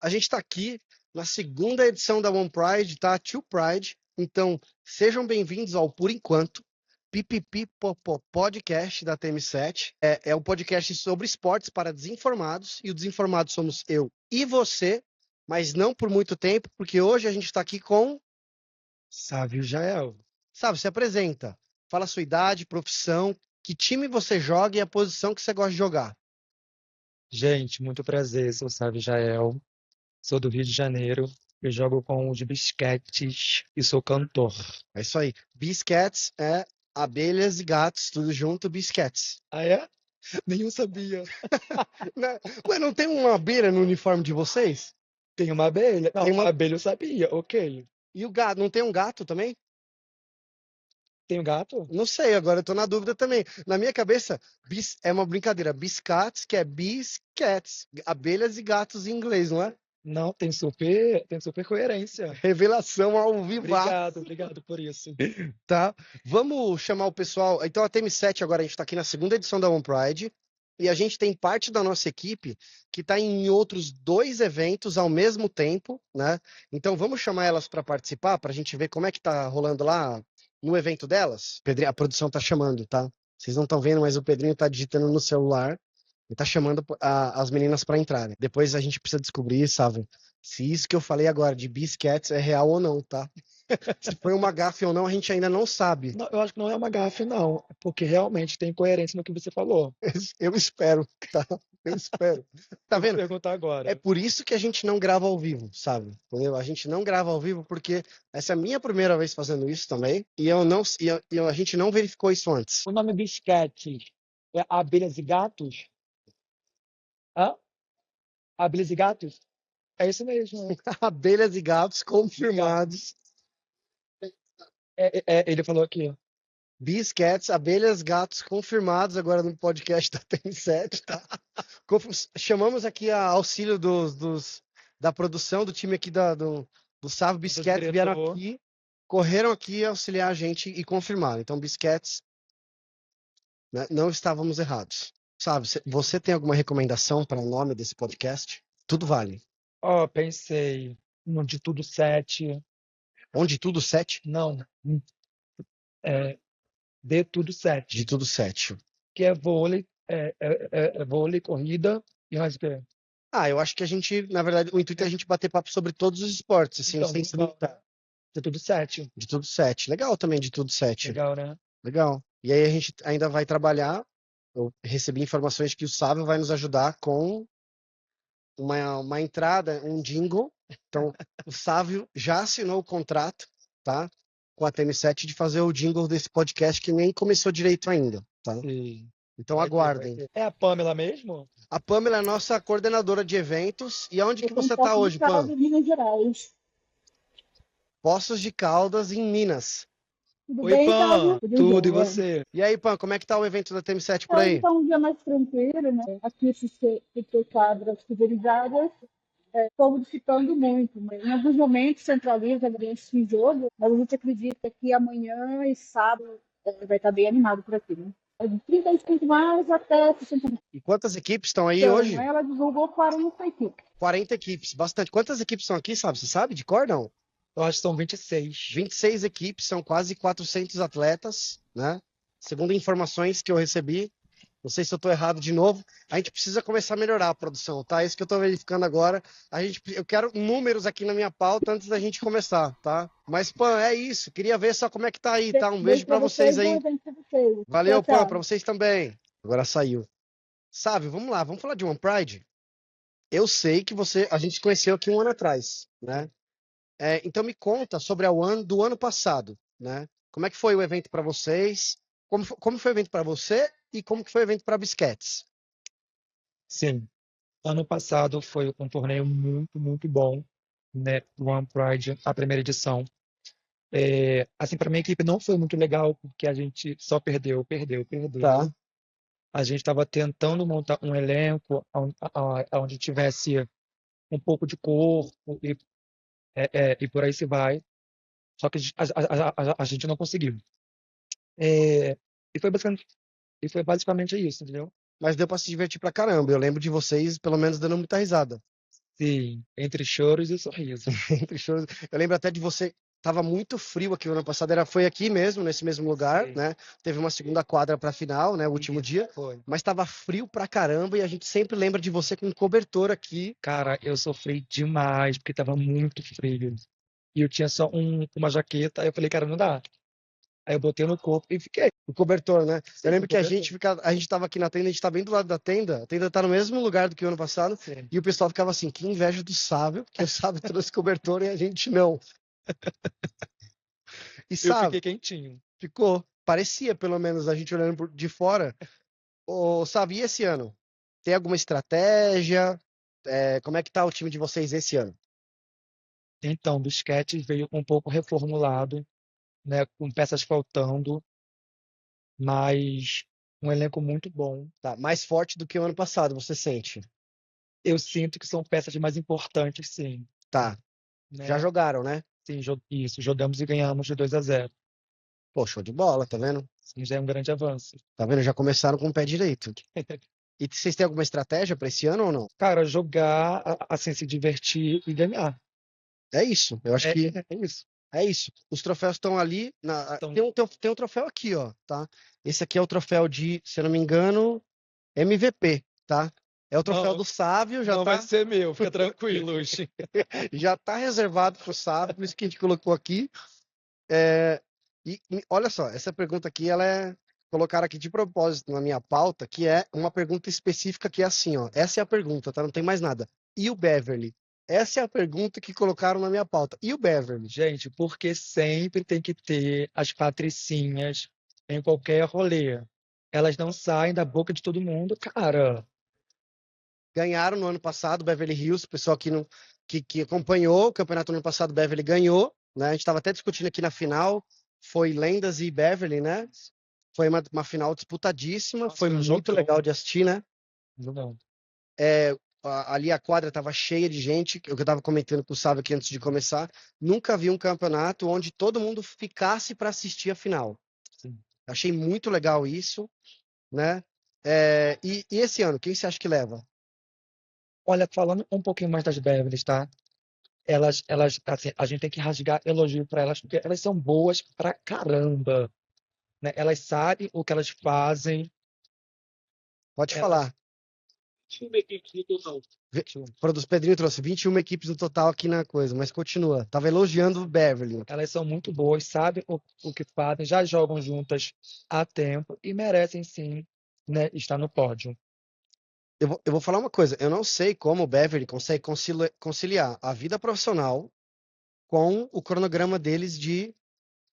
A gente está aqui na segunda edição da One Pride, tá? Two Pride. Então, sejam bem-vindos ao Por Enquanto, Pipipi Popó Podcast da TM7. É um podcast sobre esportes para desinformados, e o desinformado somos eu e você, mas não por muito tempo, porque hoje a gente está aqui com Sávio Jael. Sabe, se apresenta. Fala a sua idade, profissão, que time você joga e a posição que você gosta de jogar. Gente, muito prazer, sou Sávio Jael, sou do Rio de Janeiro, eu jogo com os Bisquetes e sou cantor. É isso aí. Biscats é abelhas e gatos, tudo junto, Biscats. Ah, é? Nenhum sabia. Ué, não tem uma abelha no uniforme de vocês? Tem uma abelha? Não, Tem uma- abelha eu sabia, ok. E o gato, não tem um gato também? Tem um gato? Não sei, agora eu tô na dúvida também. Na minha cabeça, é uma brincadeira. Biscats, que é Biscats. Abelhas e gatos em inglês, não é? Não, tem super coerência. Revelação ao vivo. Obrigado por isso. Tá? Vamos chamar o pessoal. Então, a TM7 agora, a gente está aqui na segunda edição da One Pride. E a gente tem parte da nossa equipe que está em outros 2 eventos ao mesmo tempo, né? Então, vamos chamar elas para participar, para a gente ver como é que tá rolando lá no evento delas. Pedrinho, a produção tá chamando, tá? Vocês não estão vendo, mas o Pedrinho tá digitando no celular e tá chamando as meninas para entrarem. Depois a gente precisa descobrir, sabe, se isso que eu falei agora de Biscats é real ou não, tá? Se foi uma gafe ou não, a gente ainda não sabe. Não, eu acho que não é uma gafe, não, porque realmente tem coerência no que você falou. Eu espero, tá? Eu espero. Tá Eu vou vendo? perguntar agora. É por isso que a gente não grava ao vivo, sabe? Entendeu? A gente não grava ao vivo porque essa é a minha primeira vez fazendo isso também. E eu não, a gente não verificou isso antes. O nome Bisquetes é abelhas e gatos? Hã? Abelhas e gatos? É isso mesmo. Abelhas e gatos confirmados. Ele falou aqui. Biscats, abelhas, gatos confirmados agora no podcast da TM7, tá? Chamamos aqui a auxílio da produção, do time aqui do Sávio Biscats, vieram diretor. aqui, correram aqui auxiliar a gente e confirmaram. Então, Biscats, né, não estávamos errados. Sabe, você tem alguma recomendação para o nome desse podcast? Tudo vale. Ó, pensei no De Tudo 7. Onde tudo 7? Não, De Tudo 7. De tudo 7. Que é vôlei, vôlei, corrida e mais o quê? Eu acho que a gente, na verdade, o intuito é a gente bater papo sobre todos os esportes, assim, Então, sem se legal, limitar. De Tudo 7. De tudo 7. Legal também, de tudo 7. Legal, né? Legal. E aí a gente ainda vai trabalhar. Eu recebi informações que o Sávio vai nos ajudar com uma entrada, um jingle. Então, o Sávio já assinou o contrato, tá? Com a TM7 de fazer o jingle desse podcast que nem começou direito ainda, tá? Sim. Então Vai ter, aguardem. vai ter. É a Pamela mesmo? A Pamela é a nossa coordenadora de eventos. E aonde que você tá Poços hoje, de Caldas, Pam? Minas Gerais. Poços de Caldas, em Minas. Tudo Oi, bem, Pam. Sávio? Tudo e jóia. você? E aí, Pam, como é que tá o evento da TM7 por Hoje aí? está um dia mais tranquilo, né? Aqui se quadras pulverizadas. Estou modificando muito, mas em alguns momentos centraliza esse jogo, mas a gente acredita que amanhã e sábado vai estar bem animado por aqui, né? De 35 mais até 60 mais. E quantas equipes estão aí Então, hoje? ela divulgou 40 equipes. 40 equipes, bastante. Quantas equipes estão aqui, sabe? Você sabe de cor, não? Eu acho que são 26. 26 equipes, são quase 400 atletas, né? Segundo informações que eu recebi, não sei se eu estou errado de novo, a gente precisa começar a melhorar a produção, tá? Isso que eu estou verificando agora. Eu quero números aqui na minha pauta antes da gente começar, tá? Mas, Pan, é isso. Queria ver só como é que tá aí, tá? Um beijo para vocês aí. Valeu, Pan, para vocês também. Agora saiu. Sabe, vamos lá, vamos falar de One Pride? Eu sei que a gente se conheceu aqui um ano atrás, né? Então me conta sobre a One do ano passado, né? Como é que foi o evento para vocês? Como foi o evento para você e como que foi o evento para Bisquets? Sim. Ano passado foi um torneio muito, muito bom, né? One Pride, a primeira edição. Assim, para minha equipe não foi muito legal, porque a gente só perdeu. Tá. A gente estava tentando montar um elenco onde tivesse um pouco de corpo e por aí se vai. Só que a gente não conseguiu. E foi basicamente isso, entendeu? Mas deu para se divertir pra caramba. Eu lembro de vocês, pelo menos, dando muita risada. Sim, entre choros e sorrisos. Entre shows. Eu lembro até de você. Tava muito frio aqui o ano passado, foi aqui mesmo, nesse mesmo lugar, Sim, né? Teve uma segunda quadra pra final, né? O último isso, dia, foi. mas tava frio pra caramba e a gente sempre lembra de você com cobertor aqui. Cara, eu sofri demais, porque tava muito frio. E eu tinha só uma jaqueta, aí eu falei, cara, não dá. Aí eu botei no corpo e fiquei. O cobertor, né? Eu Sim, lembro o que cobertor. a gente tava aqui na tenda, a gente tá bem do lado da tenda, a tenda tá no mesmo lugar do que o ano passado, Sim. e o pessoal ficava assim, que inveja do Sábio, porque o Sábio trouxe cobertor e a gente não. E Eu sabe, fiquei quentinho. ficou, parecia pelo menos a gente olhando de fora. Ô, Sabe, e esse ano? Tem alguma estratégia? Como é que tá o time de vocês esse ano? Então, o basquete veio um pouco reformulado, né, com peças faltando, mas um elenco muito bom. Tá, mais forte do que o ano passado, você sente? Eu sinto que são peças mais importantes, sim, Tá, já né? jogaram, né? Sim, isso, jogamos e ganhamos de 2-0. Pô, show de bola, tá vendo? Sim, já é um grande avanço. Tá vendo? Já começaram com o pé direito. E vocês têm alguma estratégia pra esse ano ou não? Cara, jogar, assim, se divertir e ganhar. É isso, eu acho É, que é isso. é isso. Os troféus estão ali. Então, Tem um troféu aqui, ó, tá? Esse aqui é o troféu de, se eu não me engano, MVP, tá? É o troféu do não, Sávio, não vai ser meu, fica tranquilo. já tá reservado pro Sávio, por isso que a gente colocou aqui. É, e olha só, essa pergunta aqui, ela é colocar aqui de propósito na minha pauta, que é uma pergunta específica que é assim, ó. Essa é a pergunta, tá? Não tem mais nada. E o Beverly? Essa é a pergunta que colocaram na minha pauta. E o Beverly? Gente, porque sempre tem que ter as patricinhas em qualquer rolê. Elas não saem da boca de todo mundo, cara. Ganharam no ano passado, Beverly Hills, o pessoal que acompanhou o campeonato no ano passado, Beverly ganhou, né? A gente estava até discutindo aqui na final, foi Lendas e Beverly, né? Foi uma final disputadíssima, Nossa, foi foi um muito legal jogão. de assistir, né? Jogão. Ali a quadra estava cheia de gente, o que eu estava comentando com o Sábio aqui antes de começar. Nunca vi um campeonato onde todo mundo ficasse para assistir a final. Sim. Achei muito legal isso, né? E esse ano, quem você acha que leva? Olha, falando um pouquinho mais das Beverlys, tá? Assim, a gente tem que rasgar elogio para elas, porque elas são boas pra caramba, né? Elas sabem o que elas fazem. Pode Elas. falar. Pedrinho trouxe 21 equipes no total aqui na coisa, mas continua. Tava elogiando o Beverly. Elas são muito boas, sabem o que fazem, já jogam juntas há tempo e merecem sim, né, estar no pódio. Eu vou falar uma coisa, eu não sei como o Beverly consegue conciliar a vida profissional com o cronograma deles de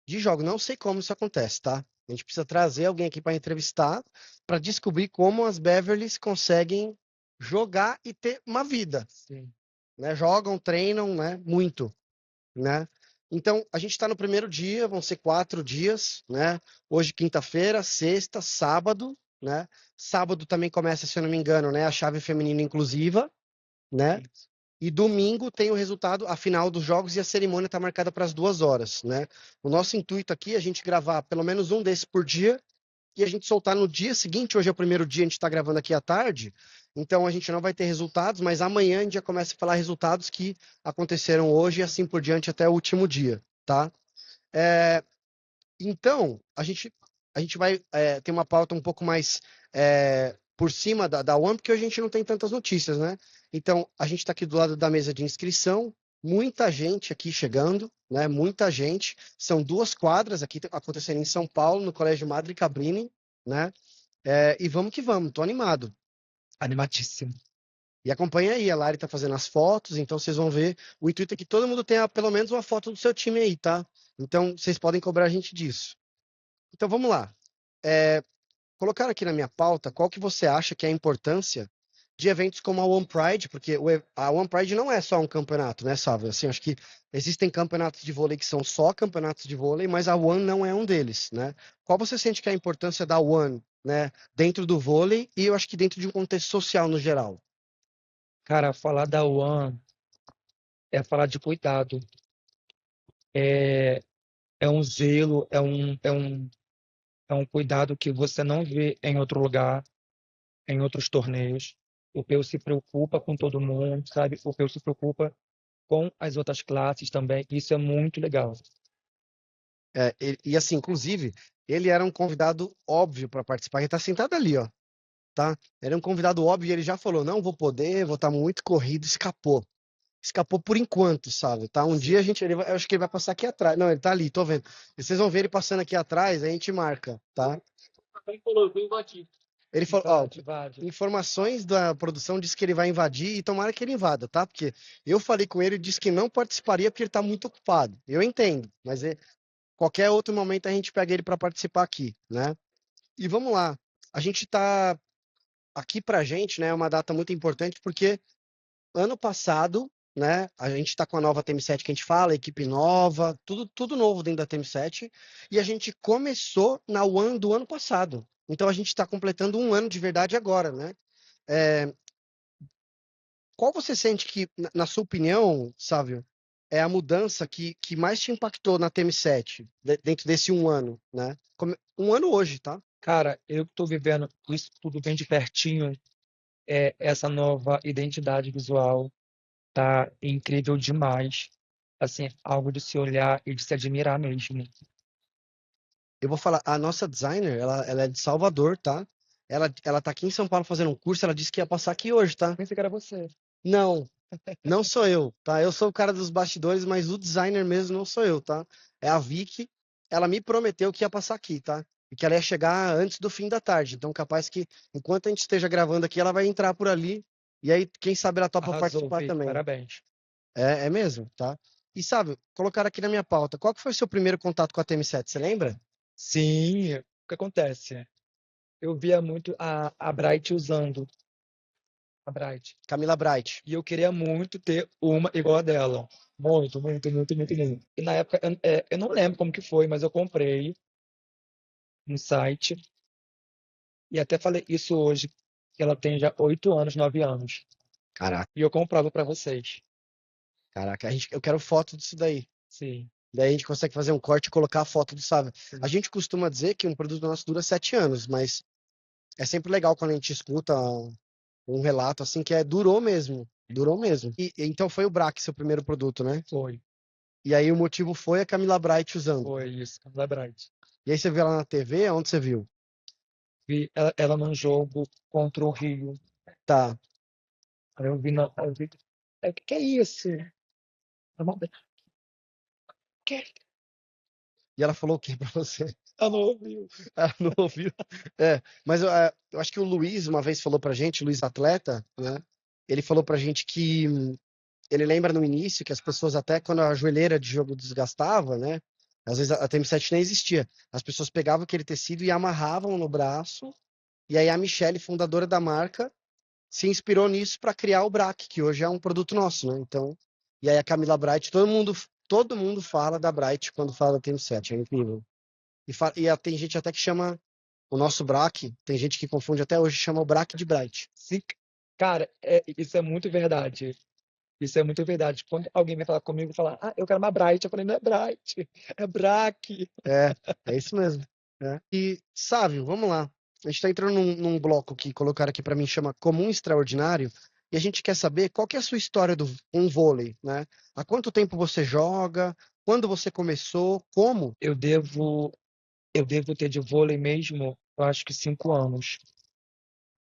jogo. Não sei como isso acontece, tá? A gente precisa trazer alguém aqui para entrevistar, para descobrir como as Beverlys conseguem jogar e ter uma vida, Sim. né? Jogam, treinam, né? Muito, né? Então, a gente está no primeiro dia, vão ser 4 dias, né? Hoje, quinta-feira, sexta, sábado, né? Sábado também começa, se eu não me engano, né? A chave feminina inclusiva, né? Isso. E domingo tem o resultado, a final dos jogos e a cerimônia está marcada para as 2 horas, né? O nosso intuito aqui é a gente gravar pelo menos um desses por dia e a gente soltar no dia seguinte. Hoje é o primeiro dia, a gente está gravando aqui à tarde, então a gente não vai ter resultados, mas amanhã a gente já começa a falar resultados que aconteceram hoje e assim por diante até o último dia, tá? Então, a gente vai ter uma pauta um pouco mais por cima da One, porque hoje a gente não tem tantas notícias, né? Então, a gente está aqui do lado da mesa de inscrição, muita gente aqui chegando, né? Muita gente. São 2 quadras aqui acontecendo em São Paulo, no Colégio Madre Cabrini, né? E vamos que vamos, tô animado. Animadíssimo. E acompanha aí, a Lari tá fazendo as fotos, então vocês vão ver. O intuito é que todo mundo tenha pelo menos uma foto do seu time aí, tá? Então, vocês podem cobrar a gente disso. Então vamos lá. Colocar aqui na minha pauta qual que você acha que é a importância de eventos como a One Pride, porque a One Pride não é só um campeonato, né, Sávio? Assim, acho que existem campeonatos de vôlei que são só campeonatos de vôlei, mas a One não é um deles, né? Qual você sente que é a importância da One, né, dentro do vôlei e eu acho que dentro de um contexto social no geral? Cara, falar da One é falar de cuidado. É, é um zelo, é um cuidado que você não vê em outro lugar, em outros torneios. O Peu se preocupa com todo mundo, sabe? O Peu se preocupa com as outras classes também. Isso é muito legal. E assim, inclusive, ele era um convidado óbvio para participar. Ele tá sentado ali, ó, tá? Ele é um convidado óbvio e ele já falou: não vou poder, vou estar muito corrido, escapou. Escapou por enquanto, sabe? Tá? Um dia eu acho que ele vai passar aqui atrás. Não, ele tá ali, tô vendo. E vocês vão ver ele passando aqui atrás, aí a gente marca, tá? Ele falou, vou invadir. Ele falou, ó, Invade. informações da produção diz que ele vai invadir e tomara que ele invada, tá? Porque eu falei com ele e disse que não participaria porque ele tá muito ocupado. Eu entendo, mas qualquer outro momento a gente pega ele para participar aqui, né? E vamos lá. A gente tá aqui pra gente, né? É uma data muito importante porque ano passado, né? A gente está com a nova TM7 que a gente fala, equipe nova, tudo novo dentro da TM7, e a gente começou na One do ano passado. Então a gente está completando um ano de verdade agora, né? É, qual você sente que, na sua opinião, Sávio, é a mudança que mais te impactou na TM7 dentro desse um ano, né? Um ano hoje, tá? Cara, eu estou vivendo isso tudo bem de pertinho. Essa nova identidade visual tá incrível demais. Assim, algo de se olhar e de se admirar mesmo. Eu vou falar, a nossa designer, ela é de Salvador, tá? Ela tá aqui em São Paulo fazendo um curso, ela disse que ia passar aqui hoje, tá? Pensei que era você. Não, não sou eu, tá? Eu sou o cara dos bastidores, mas o designer mesmo não sou eu, tá? É a Vicky. Ela me prometeu que ia passar aqui, tá? E que ela ia chegar antes do fim da tarde. Então, capaz que, enquanto a gente esteja gravando aqui, ela vai entrar por ali. E aí, quem sabe ela topa Arrasou, participar Vic. também. Parabéns. É mesmo, tá? E sabe, colocaram aqui na minha pauta. Qual que foi o seu primeiro contato com a TM7? Você lembra? Sim, o que acontece? Eu via muito a Bright usando a Bright. Camila Bright. E eu queria muito ter uma igual a dela. Muito, muito, muito, muito, muito. E na época, eu não lembro como que foi, mas eu comprei no site. E até falei isso hoje, que ela tem já 8 anos, 9 anos. Caraca, E eu comprava pra vocês. caraca. Eu quero foto disso daí. Sim, Daí a gente consegue fazer um corte e colocar a foto do Sávio. A sim. gente costuma dizer que um produto nosso dura 7 anos, mas é sempre legal quando a gente escuta um relato assim que durou mesmo. Durou mesmo. Então foi o Braque seu primeiro produto, né? Foi, E aí o motivo foi a Camila Bright usando. foi isso, da Bright. E aí você viu ela na TV? Onde você viu? Vi ela num jogo contra o Rio. Tá. Aí eu vi, o que que é isso? Que? E ela falou o que pra você? Ela não ouviu. Ela não ouviu. Mas eu acho que o Luiz uma vez falou pra gente, o Luiz Atleta, né? Ele falou pra gente que ele lembra no início que as pessoas, até quando a joelheira de jogo desgastava, né? Às vezes a TM7 nem existia. As pessoas pegavam aquele tecido e amarravam no braço. E aí a Michelle, fundadora da marca, se inspirou nisso para criar o Braque, que hoje é um produto nosso, né? Então, e aí a Camila Bright, todo mundo fala da Bright quando fala da TM7, é incrível. Tem gente até que chama o nosso Braque, tem gente que confunde até hoje, chama o Braque de Bright. Sim, cara, isso é muito verdade. Isso é muito verdade. Quando alguém vem falar comigo e falar, eu quero uma Bright, eu falei, não é Bright, é Braque. É isso mesmo. E, Sávio, vamos lá. A gente está entrando num bloco que colocaram aqui para mim, chama Comum Extraordinário, e a gente quer saber qual que é a sua história do vôlei, né? Há quanto tempo você joga? Quando você começou? Como? Eu devo ter de vôlei mesmo, eu acho que 5 anos.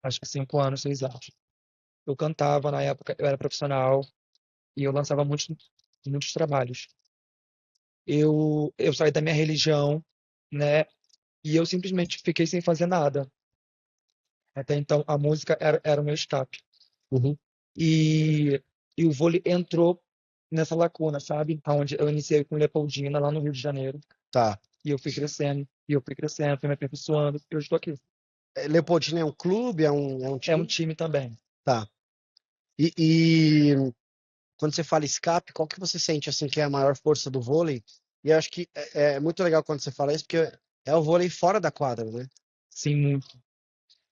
Acho que 5 anos, 6 anos. Eu cantava na época, eu era profissional e eu lançava muitos trabalhos. Eu saí da minha religião, né? E eu simplesmente fiquei sem fazer nada. Até então, a música era o meu escape. Uhum. E o vôlei entrou nessa lacuna, sabe? Onde eu iniciei com Leopoldina, lá no Rio de Janeiro. Tá. E eu fui crescendo, fui me aperfeiçoando, e eu estou aqui. Leopoldina é um clube? É um É um time? time também. Tá. E quando você fala escape, qual que você sente assim que é a maior força do vôlei? E eu acho que é muito legal quando você fala isso, porque é o vôlei fora da quadra, né? Sim, muito.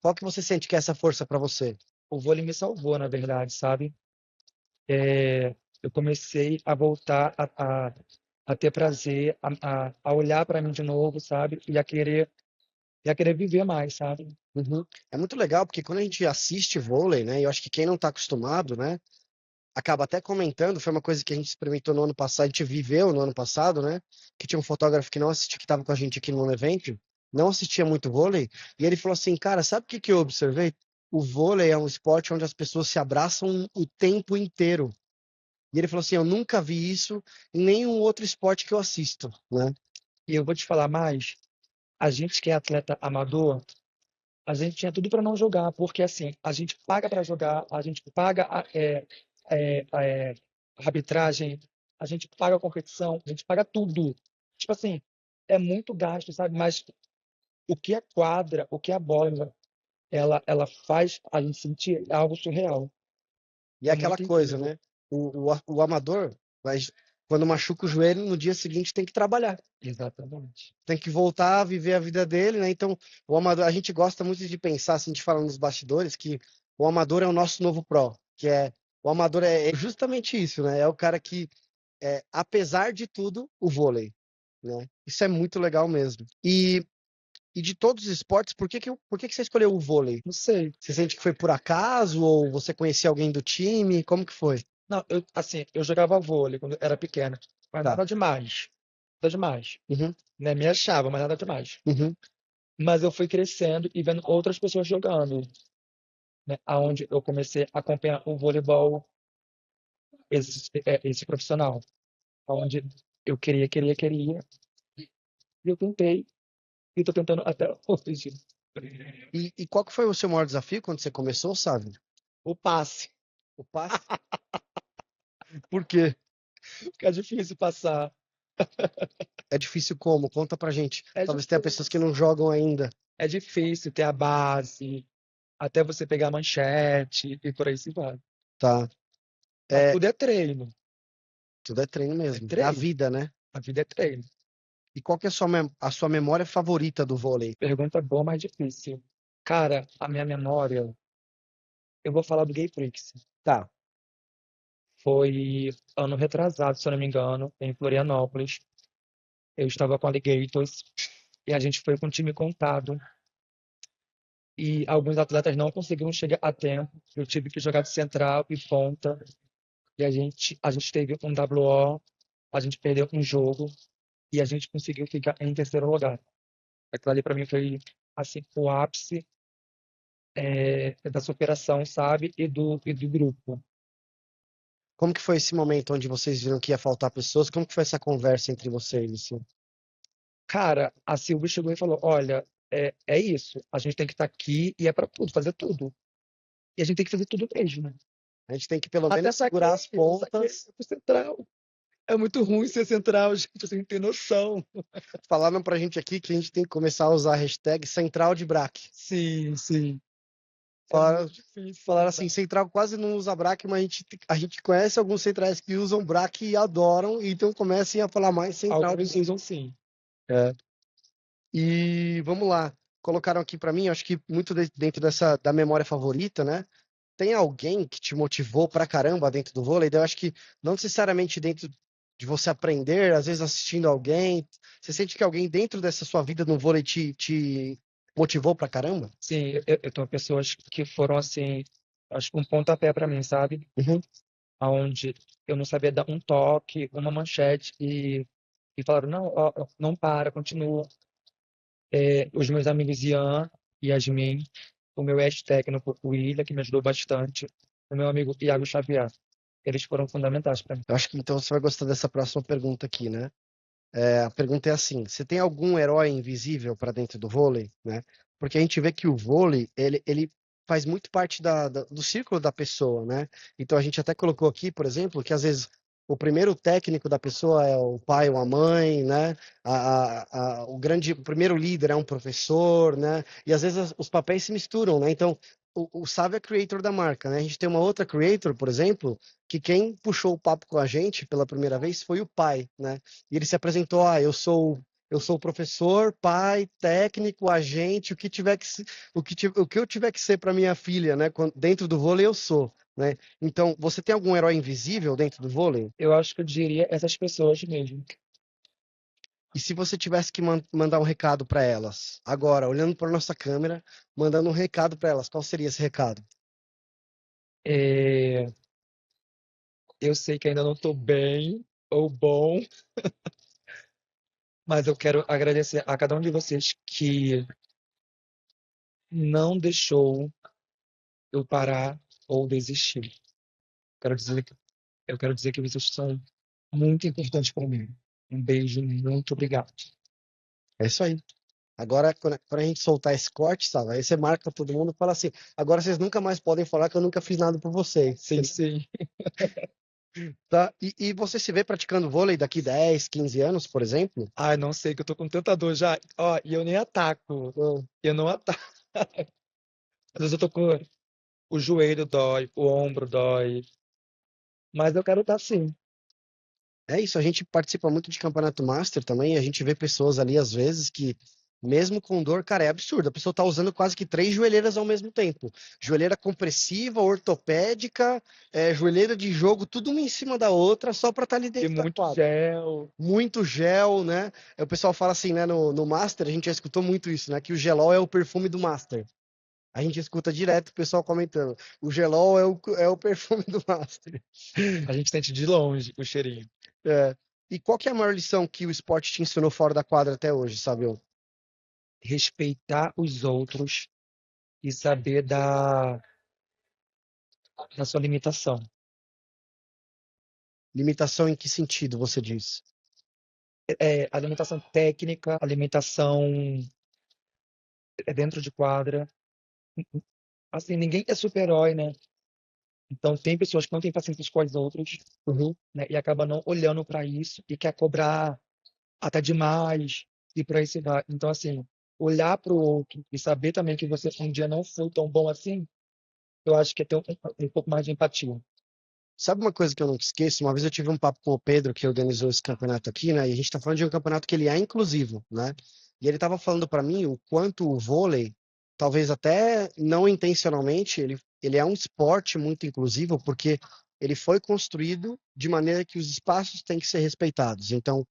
Qual que você sente que é essa força para você? O vôlei me salvou, na verdade, sabe? Eu comecei a voltar a ter prazer, a olhar para mim de novo, sabe? E a querer viver mais, sabe? Uhum. É muito legal, porque quando a gente assiste vôlei, né? Eu acho que quem não tá acostumado, né? Acaba até comentando, foi uma coisa que a gente experimentou no ano passado, a gente viveu no ano passado, né? Que tinha um fotógrafo que não assistia, que estava com a gente aqui no evento, não assistia muito vôlei, e ele falou assim, cara, sabe o que que eu observei? O vôlei é um esporte onde as pessoas se abraçam o tempo inteiro. E ele falou assim, eu nunca vi isso em nenhum outro esporte que eu assisto, né? E eu vou te falar mais, a gente que é atleta amador, a gente tinha tudo para não jogar, porque assim, a gente paga para jogar, a gente paga a arbitragem, a gente paga a competição, a gente paga tudo. Tipo assim, é muito gasto, sabe? Mas o que a quadra, o que a bola, ela faz a gente sentir é algo surreal. E é É aquela muito coisa, incrível. né? O amador, quando machuca o joelho, no dia seguinte tem que trabalhar. Exatamente. Tem que voltar a viver a vida dele, né? Então, o amador, a gente gosta muito de pensar, assim, a gente fala nos bastidores, que o amador é o nosso novo pró, que é o amador é justamente isso, né? É o cara que apesar de tudo, o vôlei, né? Isso é muito legal mesmo. E de todos os esportes, por que que você escolheu o vôlei? Não sei. Você sente que foi por acaso ou você conhecia alguém do time? Como que foi? Não, assim, eu jogava vôlei quando era pequena, mas Tá. nada demais. Nada demais. Uhum, Né? Me achava, mas nada demais. uhum. Mas eu fui crescendo e vendo outras pessoas jogando, né? Aonde eu comecei a acompanhar o voleibol, esse profissional, onde eu queria, e eu tentei, e tô tentando até hoje. E qual que foi o seu maior desafio quando você começou, sabe? O passe, O passe? Por quê? porque é difícil passar. É difícil como? Conta pra gente. É Talvez tenha pessoas que difícil. não jogam ainda. É difícil ter a base, até você pegar a manchete e por aí se vai. Tá. Mas É, tudo é treino. tudo é treino É mesmo. É a treino. vida, né? A vida é treino. E qual que é a sua memória favorita do vôlei? Pergunta boa, mas difícil. Cara, a minha memória, eu vou falar do Gay Prix. Tá. Foi ano retrasado, se eu não me engano, em Florianópolis. Eu estava com a Alligators e a gente foi com o time contado. E alguns atletas não conseguiram chegar a tempo. Eu tive que jogar de central e ponta. E a gente teve um WO, a gente perdeu um jogo e a gente conseguiu ficar em terceiro lugar. Aquilo ali para mim foi assim, o ápice da superação, sabe? E do grupo. Como que foi esse momento onde vocês viram que ia faltar pessoas? Como que foi essa conversa entre vocês, assim? Cara, a Silvia chegou e falou: Olha, é isso, a gente tem que estar aqui e é para tudo, fazer tudo. E a gente tem que fazer tudo mesmo, né? A gente tem que pelo Até menos segurar as eu saquei pontas. pro central. É muito ruim ser central, gente, você não tem noção. Falaram pra gente aqui que a gente tem que começar a usar a hashtag central de braque. Sim, sim. É Falaram, muito difícil ser falaram assim, central. central quase não usa braque, mas a gente conhece alguns centrais que usam braque e adoram, então comecem a falar mais central de Alguns braque. usam sim. É. E vamos lá. Colocaram aqui pra mim, acho que muito dentro dessa da memória favorita, né? Tem alguém que te motivou pra caramba dentro do vôlei? Daí eu acho que não necessariamente dentro de você aprender, às vezes assistindo alguém. Você sente que alguém dentro dessa sua vida no vôlei te motivou pra caramba? Sim, eu tenho pessoas que foram assim, acho que um pontapé para mim, sabe? Uhum. Aonde eu não sabia dar um toque, uma manchete e falaram, não, ó, não para, continua. Os meus amigos Ian e Yasmin, o meu ex-técnico, o William, que me ajudou bastante, o meu amigo Iago Xavier. Eles foram fundamentais para mim. Eu acho que então você vai gostar dessa próxima pergunta aqui, né? A pergunta é assim: você tem algum herói invisível para dentro do vôlei, né? Porque a gente vê que o vôlei ele faz muito parte do círculo da pessoa, né? Então a gente até colocou aqui, por exemplo, que às vezes o primeiro técnico da pessoa é o pai ou a mãe, né? O primeiro líder é um professor, né? E às vezes os papéis se misturam, né? Então o Sávio é creator da marca, né? A gente tem uma outra creator, por exemplo, que quem puxou o papo com a gente pela primeira vez foi o pai, né? E ele se apresentou, eu sou o professor, pai, técnico, agente, o que eu tiver que ser para minha filha, né? Dentro do vôlei eu sou, né? Então, você tem algum herói invisível dentro do vôlei? Eu acho que eu diria essas pessoas mesmo. E se você tivesse que mandar um recado para elas, agora, olhando para nossa câmera, mandando um recado para elas, qual seria esse recado? É, eu sei que ainda não estou bem ou bom, mas eu quero agradecer a cada um de vocês que não deixou eu parar ou desistir. Quero dizer, eu quero dizer que vocês são muito importantes para mim. Um beijo, muito obrigado. É isso aí. Agora, quando a gente soltar esse corte, sabe? Aí você marca todo mundo e fala assim: agora vocês nunca mais podem falar que eu nunca fiz nada por vocês. Sim, sim. Tá? E você se vê praticando vôlei daqui 10, 15 anos, por exemplo? Ai, não sei, que eu tô com tanta dor já. Ó, e eu nem ataco. Não. Eu não ataco. Às vezes eu tô com o joelho dói, o ombro dói. Mas eu quero estar sim. É isso, a gente participa muito de campeonato master também, a gente vê pessoas ali, às vezes, que mesmo com dor, cara, é absurdo. A pessoa tá usando quase que 3 joelheiras ao mesmo tempo. Joelheira compressiva, ortopédica, joelheira de jogo, tudo uma em cima da outra, só pra estar ali E dentro da muito quadra. gel. Muito gel, né? Aí o pessoal fala assim, né, no Master, a gente já escutou muito isso, né? Que o gelol é o perfume do Master. A gente escuta direto o pessoal comentando. O gelol é o perfume do Master. A gente sente de longe o cheirinho. É. E qual que é a maior lição que o esporte te ensinou fora da quadra até hoje, Sábio? Respeitar os outros e saber da sua limitação. Limitação em que sentido você diz? Alimentação técnica, alimentação dentro de quadra. Assim, ninguém é super-herói, né? Então tem pessoas que não têm paciência com as outras, Uhum. né? E acaba não olhando para isso e quer cobrar até demais e por aí se vai. Então, assim, olhar para o outro e saber também que você um dia não foi tão bom assim, eu acho que é ter um pouco mais de empatia. Sabe uma coisa que eu nunca esqueço? Uma vez eu tive um papo com o Pedro, que organizou esse campeonato aqui, né? E a gente tá falando de um campeonato que ele é inclusivo, né? E ele tava falando para mim o quanto o vôlei, talvez até não intencionalmente, ele é um esporte muito inclusivo, porque ele foi construído de maneira que os espaços têm que ser respeitados. Então,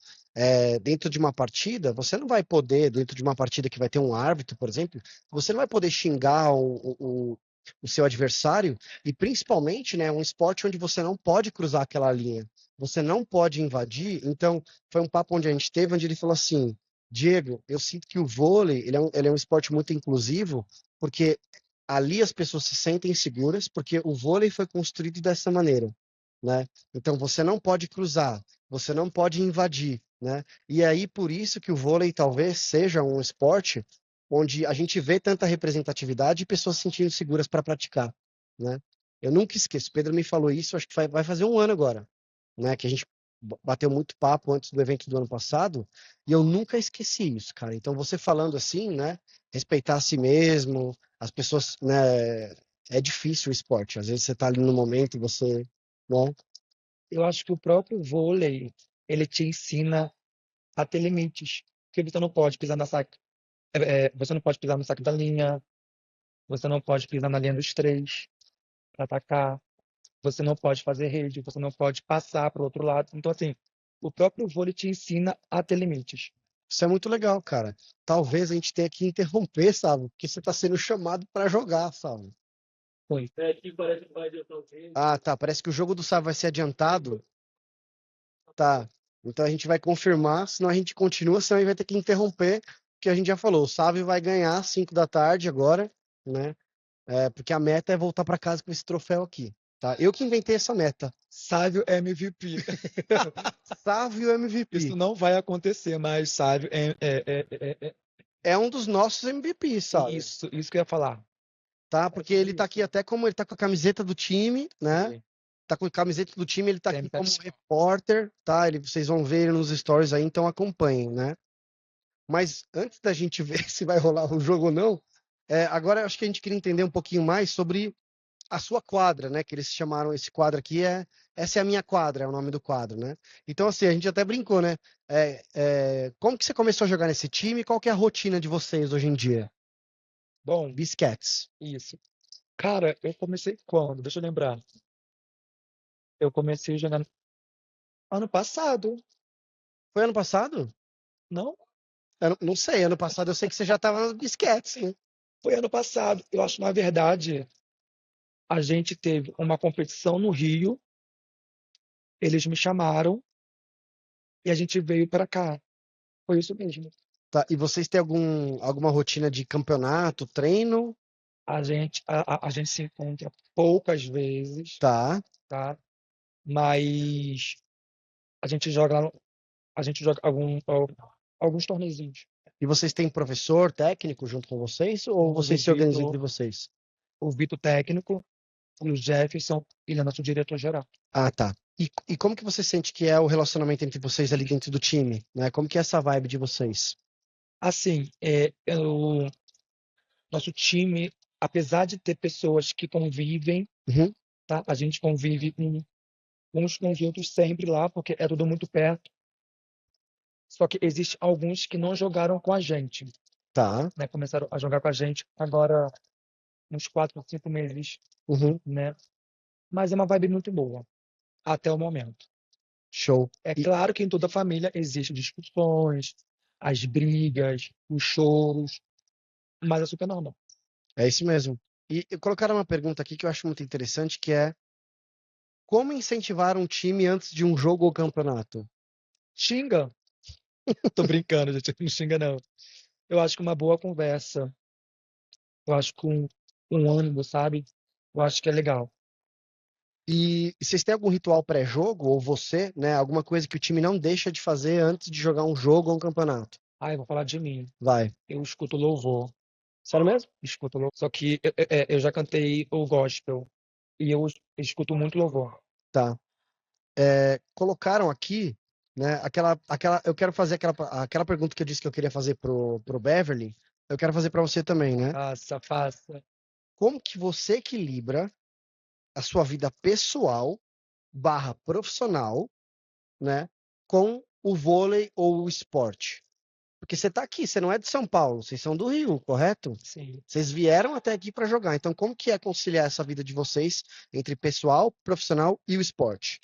dentro de uma partida, você não vai poder, dentro de uma partida que vai ter um árbitro, por exemplo, você não vai poder xingar o seu adversário e principalmente, né, um esporte onde você não pode cruzar aquela linha, você não pode invadir. Então, foi um papo onde a gente teve, onde ele falou assim: Diego, eu sinto que o vôlei ele é um esporte muito inclusivo, porque ali as pessoas se sentem seguras, porque o vôlei foi construído dessa maneira, né? Então, você não pode cruzar, você não pode invadir, né? E aí, por isso que o vôlei talvez seja um esporte onde a gente vê tanta representatividade e pessoas se sentindo seguras para praticar, né? Eu nunca esqueço. Pedro me falou isso, acho que vai fazer um ano agora, né? Que a gente bateu muito papo antes do evento do ano passado e eu nunca esqueci isso, cara. Então você falando assim, né? Respeitar a si mesmo, as pessoas, né? É difícil o esporte. Às vezes você tá ali no momento e você, né? Eu acho que o próprio vôlei, ele te ensina a ter limites, porque você não pode pisar você não pode pisar no saco da linha, você não pode pisar na linha dos três para atacar, você não pode fazer rede, você não pode passar para o outro lado. Então, assim, o próprio vôlei te ensina a ter limites. Isso é muito legal, cara. Talvez a gente tenha que interromper, sabe? Porque você está sendo chamado para jogar, sabe? Foi. Ah, tá. Parece que o jogo do Sá vai ser adiantado. Tá. Então a gente vai confirmar, senão a gente continua, senão a gente vai ter que interromper, porque a gente já falou, o Sávio vai ganhar às 5 da tarde agora, né? Porque a meta é voltar para casa com esse troféu aqui, tá? Eu que inventei essa meta. Sávio é MVP. Sávio Isso MVP. não vai acontecer, mas Sávio É um dos nossos MVPs, sabe? isso que eu ia falar. Tá? Porque ele tá aqui até como ele tá com a camiseta do time, né? Sim, Tá com a camiseta do time, ele tá aqui sempre como repórter, tá? Vocês vão ver ele nos stories aí, então acompanhem, né? Mas antes da gente ver se vai rolar o jogo ou não, agora eu acho que a gente queria entender um pouquinho mais sobre a sua quadra, né? Que eles chamaram esse quadro aqui essa é a minha quadra, é o nome do quadro, né? Então assim a gente até brincou, né? Como que você começou a jogar nesse time? Qual que é a rotina de vocês hoje em dia? bom, Biscats. isso. Cara, eu comecei quando? Deixa eu lembrar. Eu comecei jogando ano passado. Foi ano passado? Não? Eu não sei, ano passado eu sei que você já estava no basquete, sim. Foi ano passado. Eu acho, na verdade, a gente teve uma competição no Rio, eles me chamaram e a gente veio para cá. Foi isso mesmo. Tá, e vocês têm alguma rotina de campeonato, treino? A gente se encontra poucas vezes, Tá. tá? Mas a gente joga, a gente joga alguns torneizinhos. E vocês têm professor técnico junto com vocês ou Temos vocês se organizam entre vocês? o Vitor técnico e o Jefferson, ele é nosso diretor-geral. Ah, tá. E como que você sente que é o relacionamento entre vocês ali dentro do time, né? Como que é essa vibe de vocês? Assim, o nosso time, apesar de ter pessoas que convivem, Uhum, tá? A gente convive uns com os outros sempre lá, porque é tudo muito perto. Só que existe alguns que não jogaram com a gente, tá. né? Começaram a jogar com a gente agora uns 4 ou 5 meses, Uhum, né? Mas é uma vibe muito boa, até o momento. show. É E claro que em toda família existem discussões, as brigas, os choros, mas é super normal. é isso mesmo. E colocaram uma pergunta aqui que eu acho muito interessante, que é como incentivar um time antes de um jogo ou campeonato? Xinga? Tô brincando, gente, não xinga não. Eu acho que uma boa conversa, eu acho que um ânimo, sabe? Eu acho que é legal. E vocês têm algum ritual pré-jogo, ou você, né? Alguma coisa que o time não deixa de fazer antes de jogar um jogo ou um campeonato? Ah, eu vou falar de mim. Vai. Eu escuto louvor, Sério mesmo? escuto louvor. Só que eu já cantei o gospel e eu escuto muito louvor. Tá. Colocaram aqui, né? Eu quero fazer aquela pergunta que eu disse que eu queria fazer pro Beverly. Eu quero fazer para você também, né? Faça, faça. Como que você equilibra a sua vida pessoal barra profissional, né? Com o vôlei ou o esporte? Porque você tá aqui, você não é de São Paulo, vocês são do Rio, correto? Sim. Vocês vieram até aqui para jogar. Então, como que é conciliar essa vida de vocês entre pessoal, profissional e o esporte?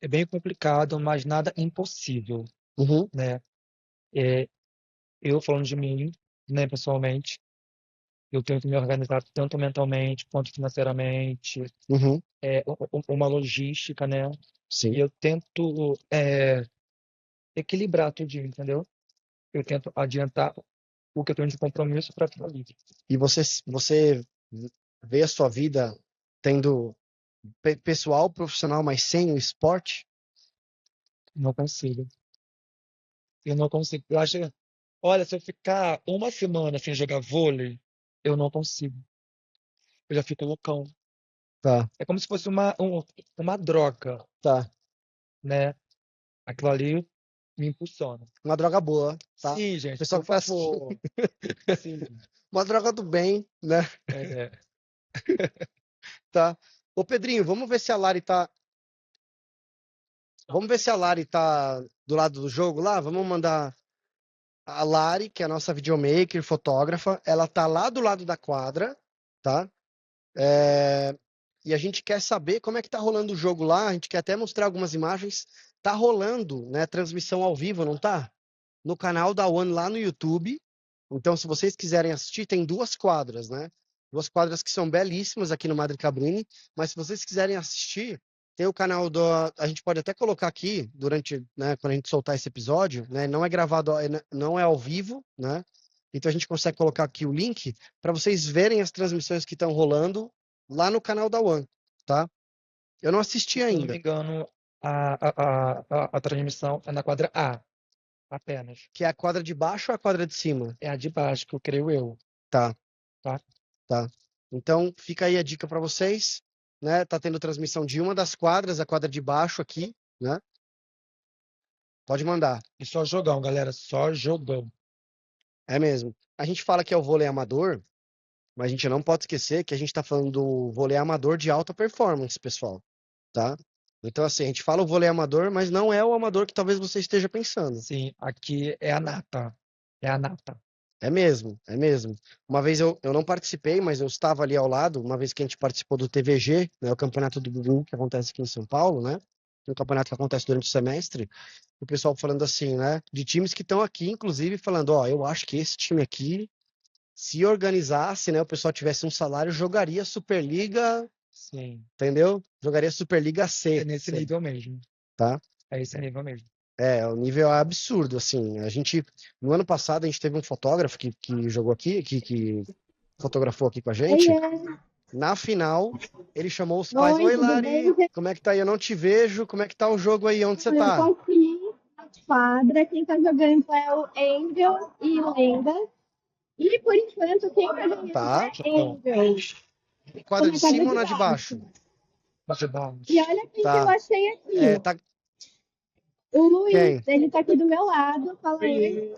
É bem complicado, mas nada impossível, Uhum, né? É, eu falando de mim, né, pessoalmente, eu tenho que me organizar tanto mentalmente quanto financeiramente, uhum, uma logística, né? E sim. eu tento equilibrar tudo, entendeu? Eu tento adiantar o que eu tenho de compromisso para ficar livre. E você vê a sua vida tendo pessoal, profissional, mas sem o esporte? Não consigo. Eu não consigo. Eu acho, olha, se eu ficar uma semana sem jogar vôlei, eu não consigo. Eu já fico loucão. Tá, É como se fosse uma droga, tá. né? Aquilo ali me impulsiona. Uma droga boa, tá? Sim, O gente, pessoal por que tá assistindo. favor. Sim. Uma droga do bem, né? É, Tá. Ô, Pedrinho, vamos ver se a Lari tá. Vamos ver se a Lari tá do lado do jogo lá. Vamos mandar a Lari, que é a nossa videomaker, fotógrafa. Ela tá lá do lado da quadra, tá? É, E a gente quer saber como é que tá rolando o jogo lá. A gente quer até mostrar algumas imagens. Tá rolando, né? Transmissão ao vivo, não tá? No canal da One lá no YouTube. Então, se vocês quiserem assistir, tem duas quadras, né? Duas quadras que são belíssimas aqui no Madre Cabrini. Mas se vocês quiserem assistir, tem o canal do. A gente pode até colocar aqui durante, né, quando a gente soltar esse episódio, né? Não é gravado, não é ao vivo, né? Então a gente consegue colocar aqui o link para vocês verem as transmissões que estão rolando lá no canal da One, tá? Eu não assisti se eu não me ainda, engano, a transmissão é na quadra A, apenas. que é a quadra de baixo ou a quadra de cima? É a de baixo, que eu creio eu, Tá, tá? tá. Então fica aí a dica para vocês, né? Tá tendo transmissão de uma das quadras, a quadra de baixo aqui, né? Pode mandar. E só jogão, galera, só jogão. É mesmo. A gente fala que é o vôlei amador, mas a gente não pode esquecer que a gente está falando do vôlei amador de alta performance, pessoal, tá? Então, assim, a gente fala o vôlei amador, mas não é o amador que talvez você esteja pensando. Sim, aqui é a nata. É a nata. É mesmo, é mesmo. Uma vez eu não participei, mas eu estava ali ao lado, uma vez que a gente participou do TVG, né, o Campeonato do Gugu, que acontece aqui em São Paulo, né? um campeonato que acontece durante o semestre, o pessoal falando assim, né? De times que estão aqui, inclusive, falando, ó, eu acho que esse time aqui, se organizasse, né? O pessoal tivesse um salário, jogaria Superliga, Sim. entendeu? Jogaria Superliga É C, nesse nível mesmo. tá? É esse nível mesmo. O nível é absurdo, assim. No ano passado, a gente teve um fotógrafo que jogou aqui, que fotografou aqui com a gente. Oiê, Na final, ele chamou os pais. oi, Oi, tudo bem, Lari, gente? como é que tá aí? Eu não te vejo. Como é que tá o jogo aí? Onde você Eu tô tá? aqui na quadra, quem tá jogando é o Angel e Lenda. E por enquanto, quem tá ganhando Tá. é Angel. Tô Quadra de na quadra cima ou de na de baixo? baixo. Mas de E baixo. olha quem que eu Tá. achei aqui. Tá. O Luiz, Quem? ele tá aqui do meu lado. Fala aí.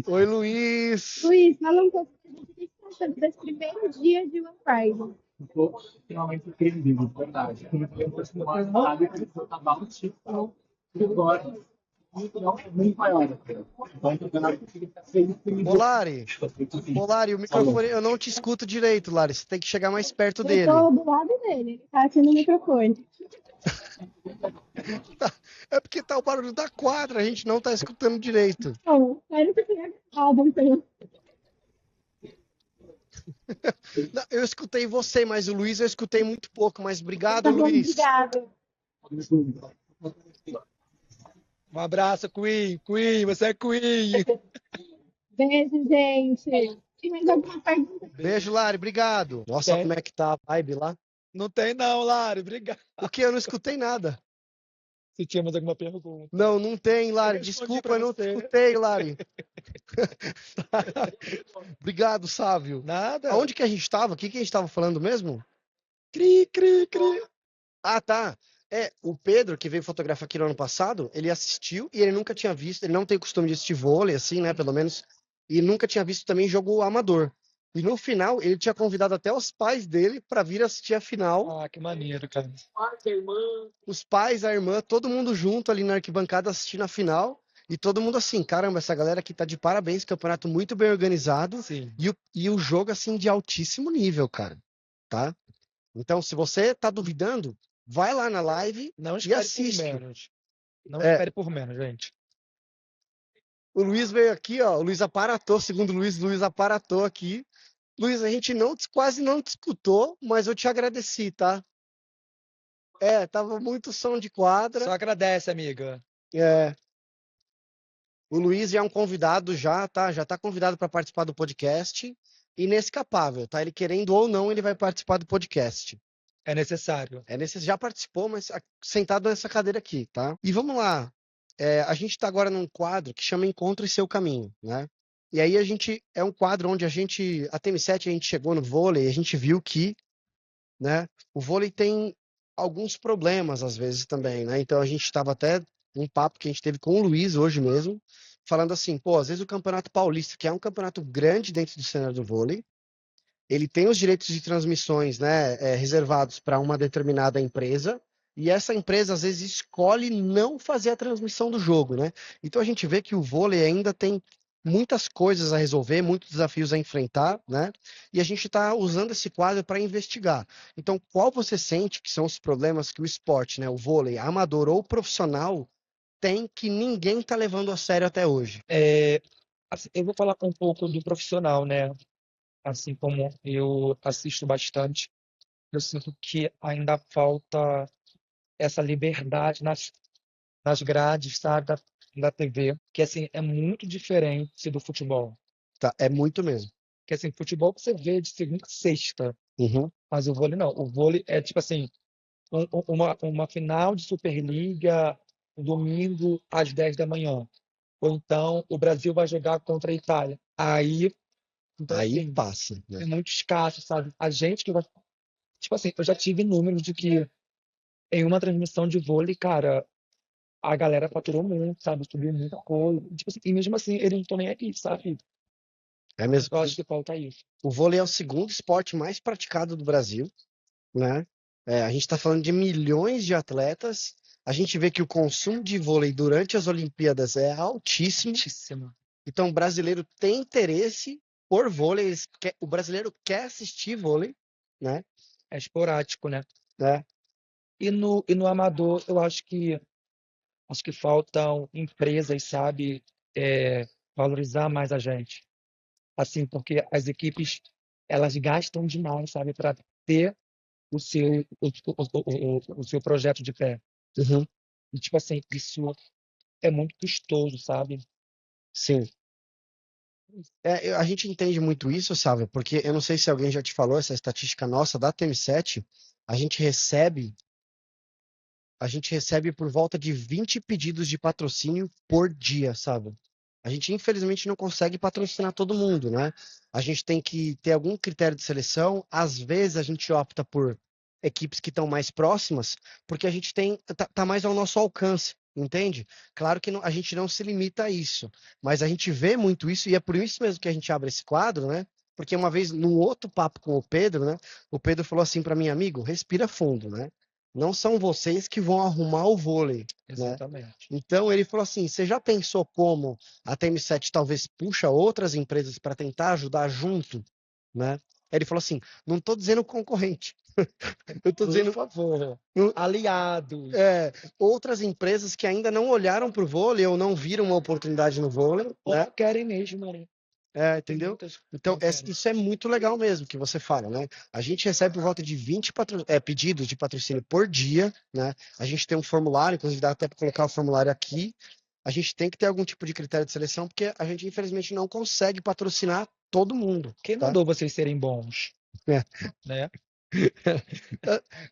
Oi, Luiz. Luiz, fala um pouco pra gente o que você tá achando desse primeiro dia de One Pride. Estou extremamente surpreendido, de verdade. Eu estou acostumado a que eu estava no tipo, e agora muito maior. Então, o campeonato fica Ô, Lari. Ô, Lari, o microfone, eu não te escuto direito, Lari. Você tem que chegar mais perto Eu dele. tô do lado dele, ele tá aqui no microfone. É porque tá o barulho da quadra, a gente não tá escutando direito. Bom, espero que tenha gostado, então. Não, eu escutei você, mas o Luiz eu escutei muito pouco. Mas obrigado, Tá bom, Luiz. obrigada. Um abraço, Queen. Queen, você é Queen. Beijo, gente. Tem mais alguma pergunta? Beijo, Lari, obrigado. Nossa, Tem. como é que tá a vibe lá? Não tem não, Lari. Obrigado. O que? Eu não escutei nada. Se tínhamos alguma pergunta. Não, não tem, Lari. Eu respondi Desculpa, pra eu não te você. escutei, Lari. Obrigado, Sávio. Nada. Aonde que a gente tava? O que que a gente tava falando mesmo? Cri, cri, cri. Ah, tá. O Pedro, que veio fotografar aqui no ano passado, ele assistiu e ele nunca tinha visto, ele não tem costume de assistir vôlei, assim, né, pelo menos, e nunca tinha visto também jogo amador. E no final, ele tinha convidado até os pais dele para vir assistir a final. Ah, que maneiro, cara. Os pais, a irmã, todo mundo junto ali na arquibancada assistindo a final. E todo mundo assim, caramba, essa galera aqui tá de parabéns, campeonato muito bem organizado. Sim. E o jogo, assim, de altíssimo nível, cara. Tá? Então, se você tá duvidando, vai lá na live Não e espere por assiste. menos. Não É. espere por menos, gente. O Luiz veio aqui, ó. O Luiz aparatou, segundo o Luiz aparatou aqui. Luiz, a gente quase não te escutou, mas eu te agradeci, tá? Tava muito som de quadra. Só agradece, amiga. É. O Luiz já é um convidado já, tá? Já tá convidado para participar do podcast. Inescapável, tá? Ele querendo ou não, ele vai participar do podcast. É necessário. Já participou, mas sentado nessa cadeira aqui, tá? E vamos lá. A gente está agora num quadro que chama Encontre Seu Caminho, né? E aí é um quadro onde a TM7, a gente chegou no vôlei, e a gente viu que, né, o vôlei tem alguns problemas às vezes também, né? Então a gente estava até um papo que a gente teve com o Luiz hoje mesmo, falando assim, pô, às vezes o Campeonato Paulista, que é um campeonato grande dentro do cenário do vôlei, ele tem os direitos de transmissões, né, reservados para uma determinada empresa, e essa empresa às vezes escolhe não fazer a transmissão do jogo, né? Então a gente vê que o vôlei ainda tem muitas coisas a resolver, muitos desafios a enfrentar, né? E a gente está usando esse quadro para investigar. Então, qual você sente que são os problemas que o esporte, né, o vôlei, amador ou profissional, tem que ninguém está levando a sério até hoje? Assim, eu vou falar um pouco do profissional, né? Assim como eu assisto bastante, eu sinto que ainda falta essa liberdade nas grades, sabe, da TV, que assim é muito diferente do futebol. Tá, é muito mesmo. Que assim, futebol você vê de segunda a sexta, Uhum. mas o vôlei não. O vôlei é tipo assim, uma final de Superliga, domingo às 10 da manhã. Ou então o Brasil vai jogar contra a Itália. Então Aí assim, passa, né? é muito escasso, sabe? A gente que vai. Tipo assim, eu já tive números de que em uma transmissão de vôlei, cara, a galera faturou muito, sabe? Subiu muita coisa. Tipo assim, e mesmo assim, eles não estão nem aí, sabe? É mesmo. Eu acho que falta isso. O vôlei é o segundo esporte mais praticado do Brasil, né? A gente está falando de milhões de atletas. A gente vê que o consumo de vôlei durante as Olimpíadas é altíssimo. Muitíssimo. Então, o brasileiro tem interesse por vôlei. O brasileiro quer assistir vôlei, né? É esporádico, né? né? E no amador, eu acho que faltam empresas, sabe, valorizar mais a gente. Assim, porque as equipes, elas gastam demais, sabe, para ter o seu projeto de pé. Uhum, E, tipo assim, isso é muito custoso, sabe? sim. A gente entende muito isso, sabe? Porque eu não sei se alguém já te falou essa estatística nossa da TM7, a gente recebe, a gente recebe por volta de 20 pedidos de patrocínio por dia, sabe? A gente infelizmente não consegue patrocinar todo mundo, né? A gente tem que ter algum critério de seleção. Às vezes a gente opta por equipes que estão mais próximas, porque a gente tá mais ao nosso alcance, entende? Claro que a gente não se limita a isso, mas a gente vê muito isso e é por isso mesmo que a gente abre esse quadro, né? Porque uma vez, num outro papo com o Pedro, né? O Pedro falou assim para mim, amigo, respira fundo, né? Não são vocês que vão arrumar o vôlei, né? Exatamente. Então ele falou assim: você já pensou como a TM7 talvez puxa outras empresas para tentar ajudar junto, né? Ele falou assim: não estou dizendo concorrente, eu estou Por dizendo favor, hum, aliados, outras empresas que ainda não olharam para o vôlei ou não viram uma oportunidade no vôlei, ou né? não querem mesmo, né? Tem Entendeu? muitas que Então, não querem. isso é muito legal mesmo que você fala, né? A gente recebe por volta de 20 pedidos de patrocínio por dia, né? A gente tem um formulário, inclusive dá até para colocar o formulário aqui. A gente tem que ter algum tipo de critério de seleção, porque a gente, infelizmente, não consegue patrocinar todo mundo, Quem tá? mandou vocês serem bons, É, né?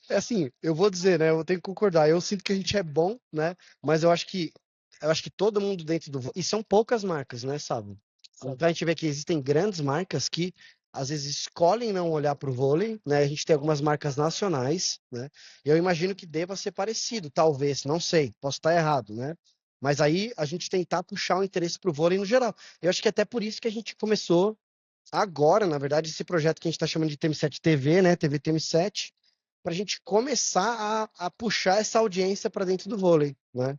assim, eu vou dizer, né? Eu tenho que concordar. Eu sinto que a gente é bom, né? Mas eu acho que todo mundo dentro do e são poucas marcas, né, sabe? Então a gente vê que existem grandes marcas que às vezes escolhem não olhar para o vôlei, né? A gente tem algumas marcas nacionais, né? Eu imagino que deva ser parecido, talvez, não sei, posso estar errado, né? Mas aí a gente tentar puxar o interesse para o vôlei no geral. Eu acho que é até por isso que a gente começou agora, na verdade, esse projeto que a gente está chamando de TM7 TV, né? TV TM7, para a gente começar a puxar essa audiência para dentro do vôlei, né?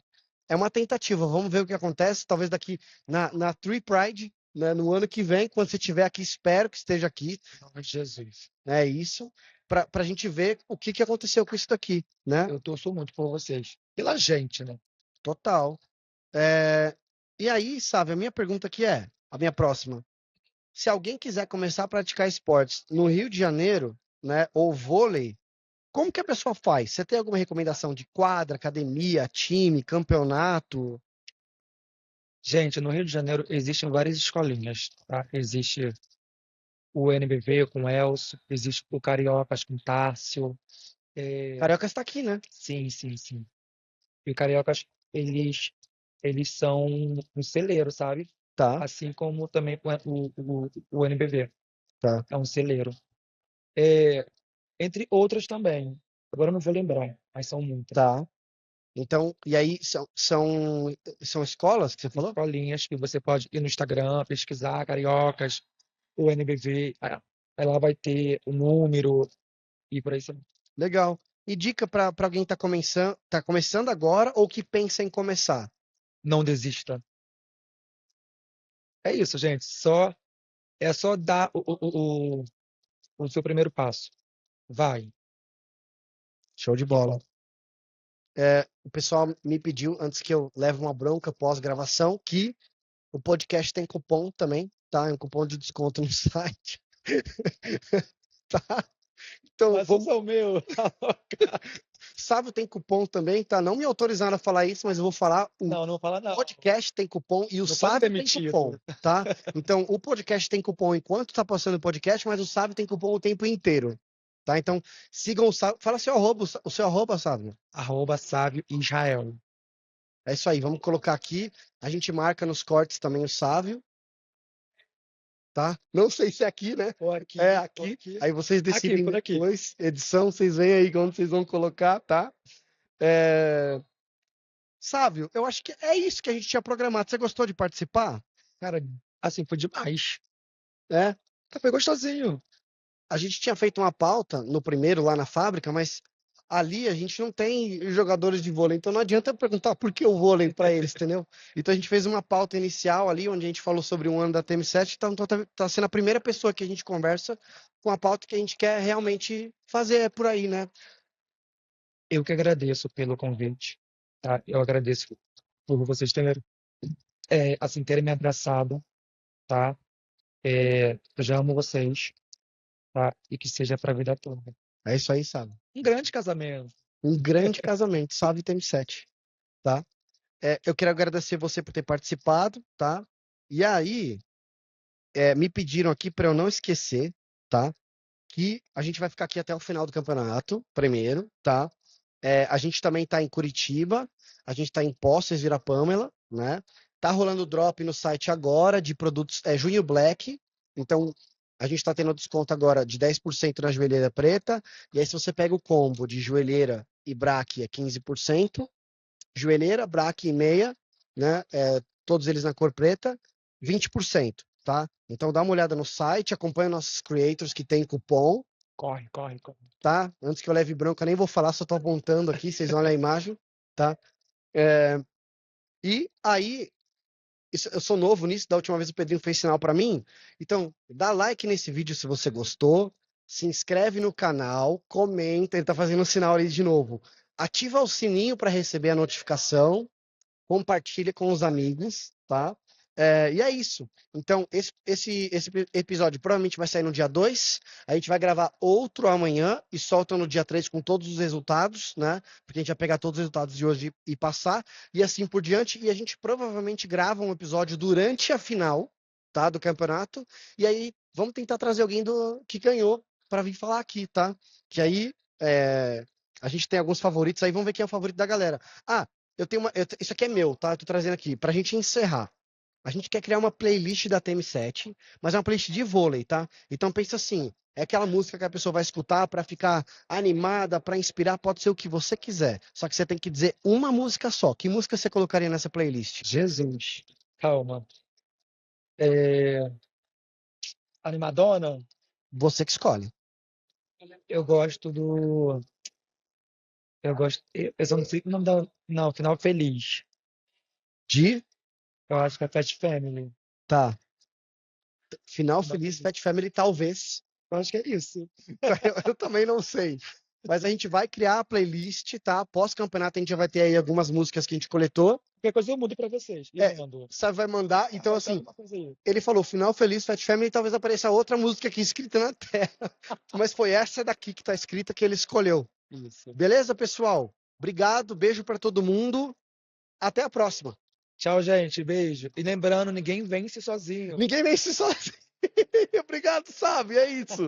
É uma tentativa, vamos ver o que acontece. Talvez daqui na Tree Pride, né, no ano que vem, quando você estiver aqui, espero que esteja aqui, Em nome de Jesus. é isso, para a gente ver o que aconteceu com isso daqui, né? Eu torço muito por vocês. Pela gente, né? Total. É, E aí, sabe, a minha pergunta aqui a minha próxima. Se alguém quiser começar a praticar esportes no Rio de Janeiro, né, ou vôlei, como que a pessoa faz? Você tem alguma recomendação de quadra, academia, time, campeonato? Gente, no Rio de Janeiro existem várias escolinhas, tá? Existe o NBV com o Elcio, existe o Cariocas com o Tárcio. Carioca está aqui, né? Sim, sim, sim. E o Cariocas, eles são um celeiro, sabe? Tá, Assim como também o NBV tá, é um celeiro. É, entre outras também. Agora eu não vou lembrar, mas são muitas. tá. Então, e aí são escolas que você falou? Escolinhas que você pode ir no Instagram, pesquisar Cariocas, o NBV, aí lá vai ter o número e por aí você Legal. E dica para alguém que tá começando agora ou que pensa em começar? não desista. É isso, gente. É só dar o seu primeiro passo. Vai. Show de bola. O pessoal me pediu, antes que eu leve uma bronca pós-gravação, que o podcast tem cupom também, tá? É um cupom de desconto no site. Tá? Então, Mas o meu. Sávio tem cupom também, tá? Não me autorizaram a falar isso, mas eu vou falar. O Não, não fala não. podcast tem cupom e o Não pode Sávio tem demitir. cupom, tá? Então, o podcast tem cupom enquanto tá passando o podcast, mas o Sávio tem cupom o tempo inteiro, tá? Então, sigam o Sávio. Fala o seu arroba, Sávio. @Sávio Israel. É isso aí, vamos colocar aqui. A gente marca nos cortes também o Sávio, tá? Não sei se é aqui, né? Ou aqui, É ou aqui. aqui. Aí vocês Aqui, decidem por aqui. depois. Edição, vocês veem aí onde vocês vão colocar, tá? É... Sávio, eu acho que é isso que a gente tinha programado. Você gostou de participar? Cara, assim, foi demais. É. Foi gostosinho. A gente tinha feito uma pauta no primeiro lá na fábrica, mas ali a gente não tem jogadores de vôlei, então não adianta eu perguntar por que o vôlei para eles, entendeu? Então a gente fez uma pauta inicial ali, onde a gente falou sobre um ano da TM7, então tá sendo a primeira pessoa que a gente conversa com a pauta que a gente quer realmente fazer por aí, né? Eu que agradeço pelo convite, tá? Eu agradeço por vocês terem me abraçado, tá? Eu já amo vocês, tá? E que seja pra vida toda. É isso aí, sabe? Um grande casamento. Um grande casamento, Sávio e TM7, tá? Eu quero agradecer você por ter participado, tá? E aí, me pediram aqui para eu não esquecer, tá? Que a gente vai ficar aqui até o final do campeonato, primeiro, tá? A gente também está em Curitiba, a gente está em Poços, Vila Pamela, né? Tá rolando drop no site agora de produtos, Junho Black, então a gente está tendo desconto agora de 10% na joelheira preta, e aí se você pega o combo de joelheira e braque é 15%, joelheira, braque e meia, né? Todos eles na cor preta, 20%, tá? Então dá uma olhada no site, acompanha nossos creators que tem cupom, Corre, corre, corre. tá? Antes que eu leve branco, eu nem vou falar, só tô apontando aqui, vocês olham a imagem, tá? E aí, eu sou novo nisso, da última vez o Pedrinho fez sinal para mim, então dá like nesse vídeo se você gostou, se inscreve no canal, comenta, ele tá fazendo um sinal ali de novo. Ativa o sininho para receber a notificação, compartilha com os amigos, tá? E é isso. Então, esse episódio provavelmente vai sair no dia 2. A gente vai gravar outro amanhã e solta no dia 3 com todos os resultados, né? Porque a gente vai pegar todos os resultados de hoje e passar, e assim por diante. E a gente provavelmente grava um episódio durante a final, tá? Do campeonato. E aí, vamos tentar trazer alguém que ganhou para vir falar aqui, tá? Que aí a gente tem alguns favoritos aí, vamos ver quem é o favorito da galera. Isso aqui é meu, tá? Eu tô trazendo aqui pra gente encerrar. A gente quer criar uma playlist da TM7, mas é uma playlist de vôlei, tá? Então pensa assim, é aquela música que a pessoa vai escutar pra ficar animada, pra inspirar, pode ser o que você quiser. Só que você tem que dizer uma música só. Que música você colocaria nessa playlist? Jesus. Calma. Animadona? Você que escolhe. Eu gosto do. Eu gosto. Eu só não sei o nome da. Não, Final Feliz. De? Eu acho que é Fat Family. Tá. Final Final Feliz, Feliz. Fat Family, talvez. Eu acho que é isso. Eu também não sei. Mas a gente vai criar a playlist, tá? Pós-campeonato a gente já vai ter aí algumas músicas que a gente coletou. Qualquer coisa eu mudo pra vocês. E mando. Você vai mandar. Então, Faltando assim, uma coisa aí. ele falou Final Feliz, Fat Family, talvez apareça outra música aqui escrita na tela. Mas foi essa daqui que tá escrita que ele escolheu. Isso. Beleza, pessoal? Obrigado, beijo pra todo mundo. Até a próxima. Tchau, gente. Beijo. E lembrando, ninguém vence sozinho. Ninguém vence sozinho. Obrigado, sabe? É isso.